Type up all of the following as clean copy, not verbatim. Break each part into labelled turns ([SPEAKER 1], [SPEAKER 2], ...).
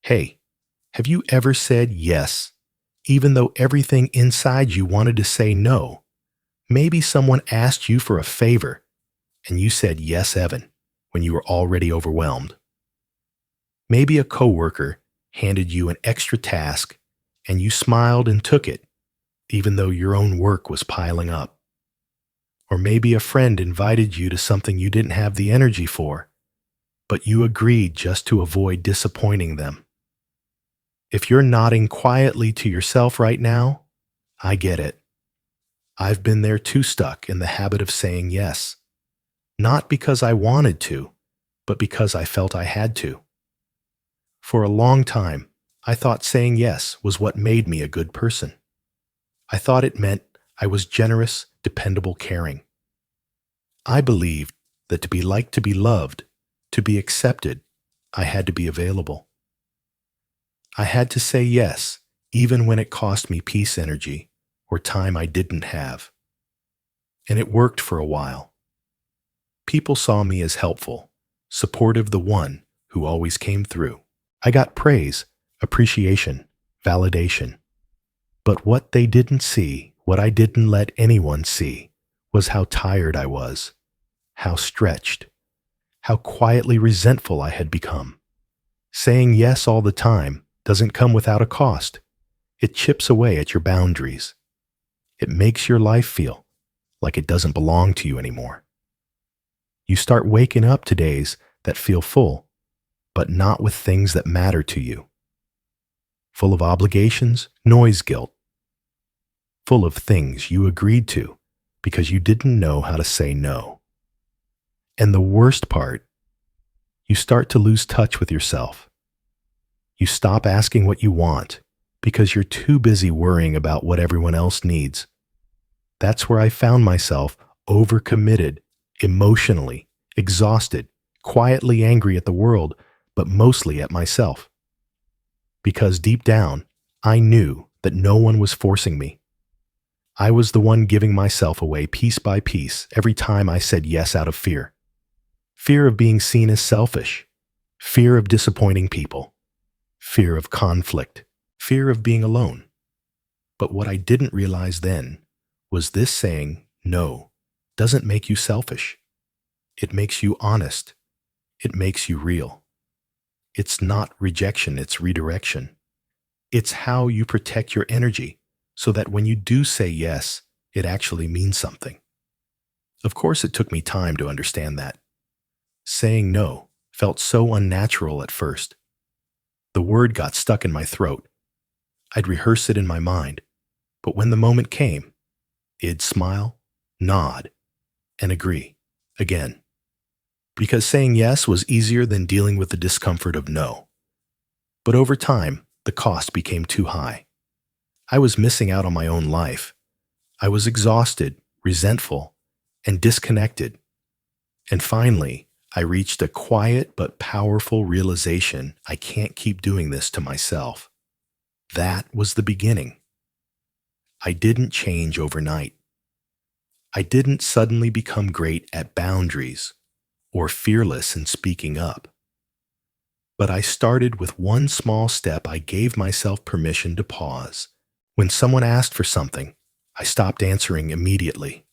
[SPEAKER 1] Hey, have you ever said yes, even though everything inside you wanted to say no? Maybe someone asked you for a favor and you said yes, Evan, when you were already overwhelmed. Maybe a coworker handed you an extra task and you smiled and took it, even though your own work was piling up. Or maybe a friend invited you to something you didn't have the energy for, but you agreed just to avoid disappointing them. If you're nodding quietly to yourself right now, I get it. I've been there too, stuck in the habit of saying yes. Not because I wanted to, but because I felt I had to. For a long time, I thought saying yes was what made me a good person. I thought it meant I was generous, dependable, caring. I believed that to be liked, to be loved, to be accepted, I had to be available. I had to say yes, even when it cost me peace energy or time I didn't have. And it worked for a while. People saw me as helpful, supportive, the one who always came through. I got praise, appreciation, validation. But what they didn't see, what I didn't let anyone see, was how tired I was, how stretched, how quietly resentful I had become. Saying yes all the time doesn't come without a cost. It chips away at your boundaries. It makes your life feel like it doesn't belong to you anymore. You start waking up to days that feel full, but not with things that matter to you. Full of obligations, noise, guilt. Full of things you agreed to because you didn't know how to say no. And the worst part, you start to lose touch with yourself. You stop asking what you want because you're too busy worrying about what everyone else needs. That's where I found myself overcommitted, emotionally, exhausted, quietly angry at the world, but mostly at myself. Because deep down, I knew that no one was forcing me. I was the one giving myself away piece by piece every time I said yes out of fear. Fear of being seen as selfish, fear of disappointing people, fear of conflict, fear of being alone. But what I didn't realize then was this: saying no doesn't make you selfish. It makes you honest. It makes you real. It's not rejection, it's redirection. It's how you protect your energy so that when you do say yes, it actually means something. Of course, it took me time to understand that. Saying no felt so unnatural at first. The word got stuck in my throat. I'd rehearse it in my mind, but when the moment came, it'd smile, nod, and agree again. Because saying yes was easier than dealing with the discomfort of no. But over time, the cost became too high. I was missing out on my own life. I was exhausted, resentful, and disconnected. And finally, I reached a quiet but powerful realization: I can't keep doing this to myself. That was the beginning. I didn't change overnight. I didn't suddenly become great at boundaries or fearless in speaking up. But I started with one small step. I gave myself permission to pause. When someone asked for something, I stopped answering immediately.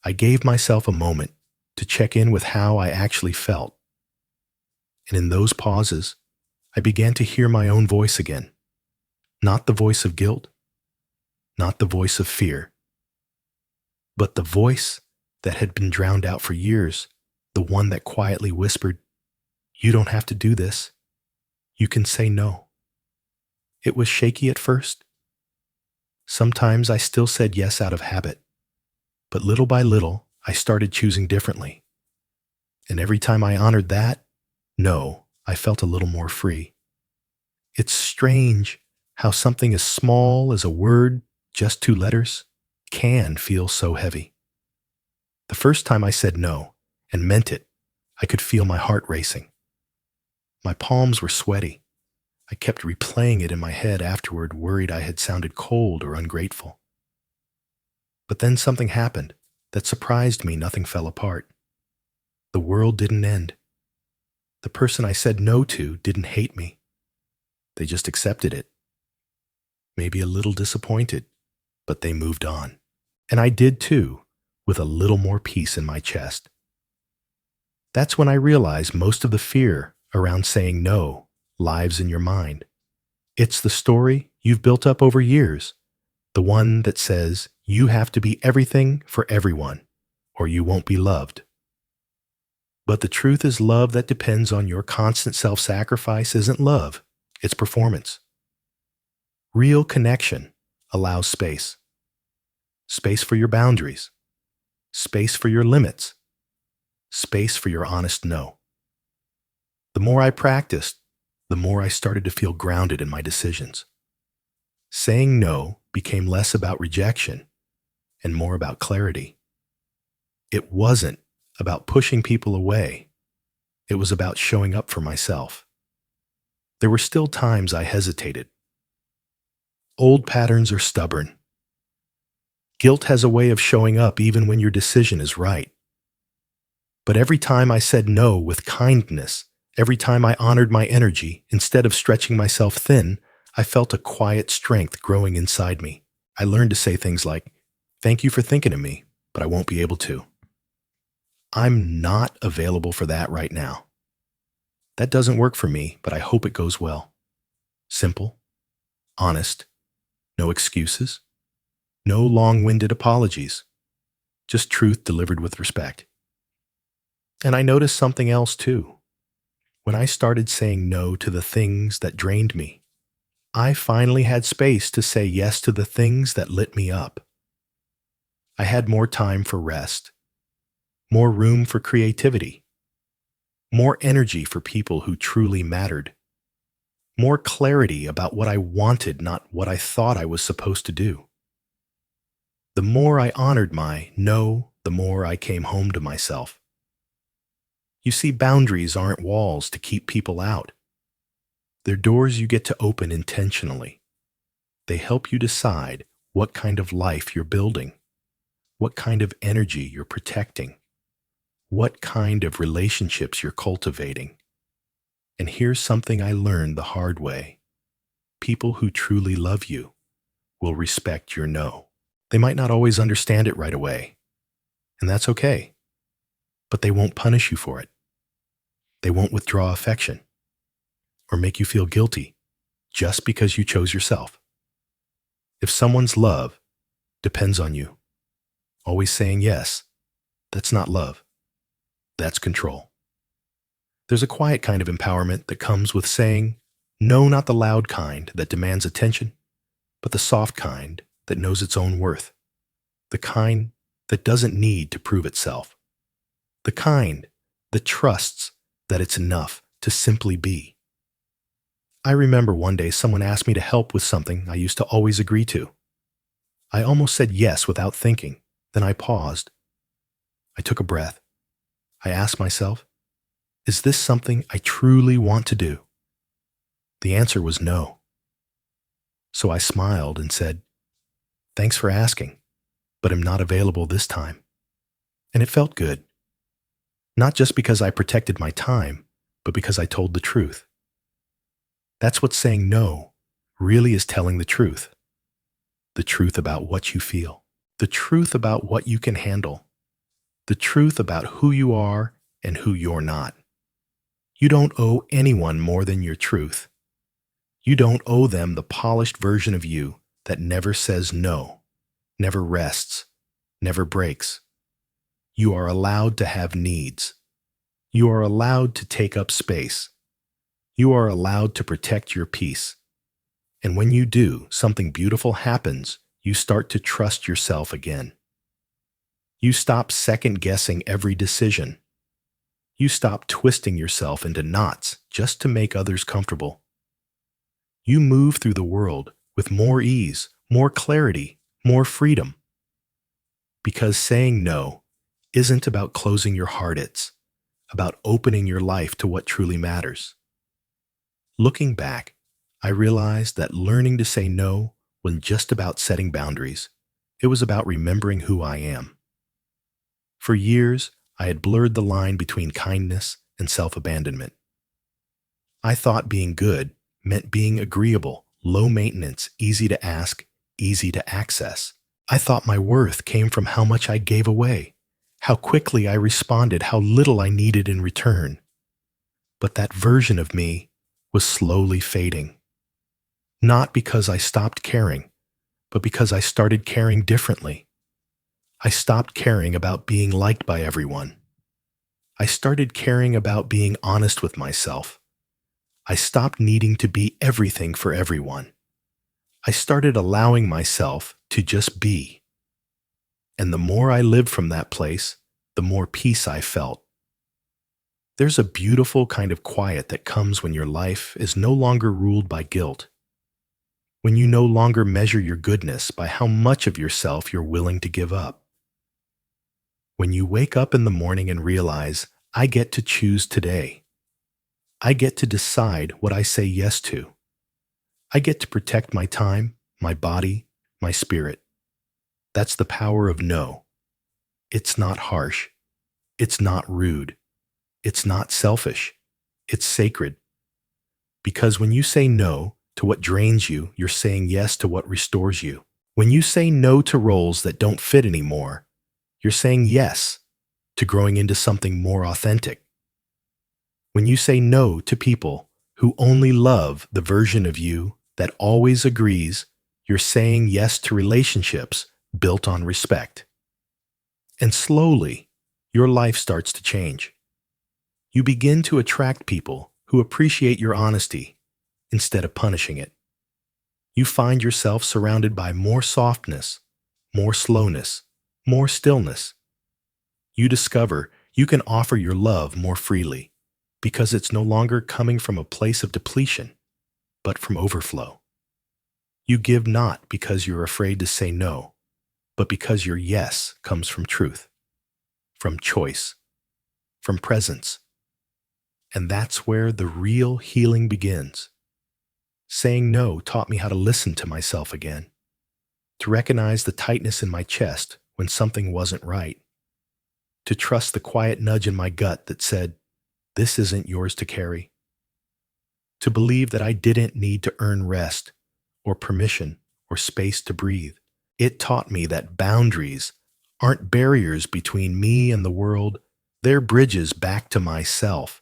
[SPEAKER 1] I gave myself a moment to check in with how I actually felt. And in those pauses, I began to hear my own voice again. Not the voice of guilt, not the voice of fear, but the voice that had been drowned out for years, the one that quietly whispered, "You don't have to do this. You can say no." It was shaky at first. Sometimes I still said yes out of habit, but little by little, I started choosing differently. And every time I honored that no, I felt a little more free. It's strange how something as small as a word, just 2 letters, can feel so heavy. The first time I said no and meant it, I could feel my heart racing. My palms were sweaty. I kept replaying it in my head afterward, worried I had sounded cold or ungrateful. But then something happened that surprised me. Nothing fell apart. The world didn't end. The person I said no to didn't hate me. They just accepted it, maybe a little disappointed, but they moved on. And I did too, with a little more peace in my chest. That's when I realized most of the fear around saying no lives in your mind. It's the story you've built up over years, the one that says you have to be everything for everyone, or you won't be loved. But the truth is, love that depends on your constant self-sacrifice isn't love, it's performance. Real connection allows space. Space for your boundaries. Space for your limits. Space for your honest no. The more I practiced, the more I started to feel grounded in my decisions. Saying no became less about rejection and more about clarity. It wasn't about pushing people away. It was about showing up for myself. There were still times I hesitated. Old patterns are stubborn. Guilt has a way of showing up even when your decision is right. But every time I said no with kindness, every time I honored my energy instead of stretching myself thin, I felt a quiet strength growing inside me. I learned to say things like, "Thank you for thinking of me, but I won't be able to. I'm not available for that right now. That doesn't work for me, but I hope it goes well." Simple, honest, no excuses, no long-winded apologies, just truth delivered with respect. And I noticed something else too. When I started saying no to the things that drained me, I finally had space to say yes to the things that lit me up. I had more time for rest, more room for creativity, more energy for people who truly mattered, more clarity about what I wanted, not what I thought I was supposed to do. The more I honored my no, the more I came home to myself. You see, boundaries aren't walls to keep people out. They're doors you get to open intentionally. They help you decide what kind of life you're building, what kind of energy you're protecting, what kind of relationships you're cultivating. And here's something I learned the hard way. People who truly love you will respect your no. They might not always understand it right away, and that's okay. But they won't punish you for it. They won't withdraw affection or make you feel guilty just because you chose yourself. If someone's love depends on you always saying yes, that's not love. That's control. There's a quiet kind of empowerment that comes with saying no, not the loud kind that demands attention, but the soft kind that knows its own worth, the kind that doesn't need to prove itself, the kind that trusts that it's enough to simply be. I remember one day someone asked me to help with something I used to always agree to. I almost said yes without thinking. Then I paused. I took a breath. I asked myself, is this something I truly want to do? The answer was no. So I smiled and said, "Thanks for asking, but I'm not available this time." And it felt good. Not just because I protected my time, but because I told the truth. That's what saying no really is, telling the truth. The truth about what you feel. The truth about what you can handle. The truth about who you are and who you're not. You don't owe anyone more than your truth. You don't owe them the polished version of you that never says no, never rests, never breaks. You are allowed to have needs. You are allowed to take up space. You are allowed to protect your peace. And when you do, something beautiful happens. You start to trust yourself again. You stop second-guessing every decision. You stop twisting yourself into knots just to make others comfortable. You move through the world with more ease, more clarity, more freedom. Because saying no isn't about closing your heart, it's about opening your life to what truly matters. Looking back, I realized that learning to say no wasn't just about setting boundaries. It was about remembering who I am. For years, I had blurred the line between kindness and self-abandonment. I thought being good meant being agreeable, low maintenance, easy to ask, easy to access. I thought my worth came from how much I gave away, how quickly I responded, how little I needed in return. But that version of me was slowly fading. Not because I stopped caring, but because I started caring differently. I stopped caring about being liked by everyone. I started caring about being honest with myself. I stopped needing to be everything for everyone. I started allowing myself to just be. And the more I lived from that place, the more peace I felt. There's a beautiful kind of quiet that comes when your life is no longer ruled by guilt, when you no longer measure your goodness by how much of yourself you're willing to give up. When you wake up in the morning and realize, I get to choose today. I get to decide what I say yes to. I get to protect my time, my body, my spirit. That's the power of no. It's not harsh. It's not rude. It's not selfish. It's sacred. Because when you say no to what drains you, you're saying yes to what restores you. When you say no to roles that don't fit anymore, you're saying yes to growing into something more authentic. When you say no to people who only love the version of you that always agrees, you're saying yes to relationships built on respect. And slowly, your life starts to change. You begin to attract people who appreciate your honesty instead of punishing it. You find yourself surrounded by more softness, more slowness, more stillness. You discover you can offer your love more freely because it's no longer coming from a place of depletion, but from overflow. You give not because you're afraid to say no, but because your yes comes from truth, from choice, from presence. And that's where the real healing begins. Saying no taught me how to listen to myself again, to recognize the tightness in my chest when something wasn't right, to trust the quiet nudge in my gut that said, this isn't yours to carry, to believe that I didn't need to earn rest or permission or space to breathe. It taught me that boundaries aren't barriers between me and the world, they're bridges back to myself.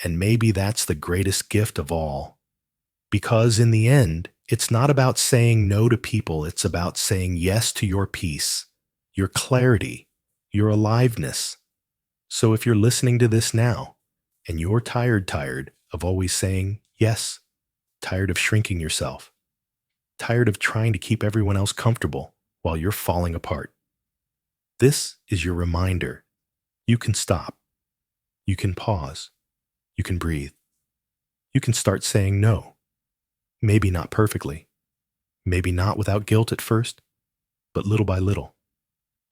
[SPEAKER 1] And maybe that's the greatest gift of all. Because in the end, it's not about saying no to people, it's about saying yes to your peace, your clarity, your aliveness. So if you're listening to this now, and you're tired of always saying yes, tired of shrinking yourself, tired of trying to keep everyone else comfortable while you're falling apart, this is your reminder. You can stop. You can pause. You can breathe. You can start saying no. Maybe not perfectly. Maybe not without guilt at first, but little by little,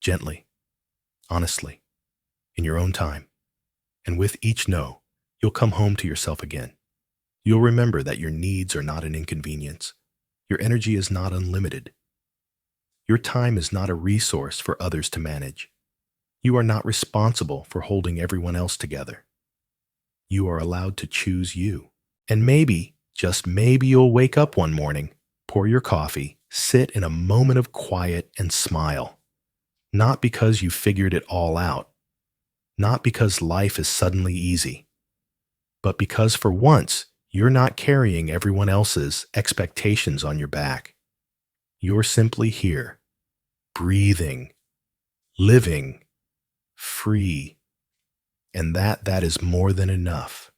[SPEAKER 1] gently, honestly, in your own time. And with each no, you'll come home to yourself again. You'll remember that your needs are not an inconvenience. Your energy is not unlimited. Your time is not a resource for others to manage. You are not responsible for holding everyone else together. You are allowed to choose you. And maybe, just maybe you'll wake up one morning, pour your coffee, sit in a moment of quiet and smile. Not because you figured it all out. Not because life is suddenly easy. But because for once, you're not carrying everyone else's expectations on your back. You're simply here, breathing, living, free. And that is more than enough.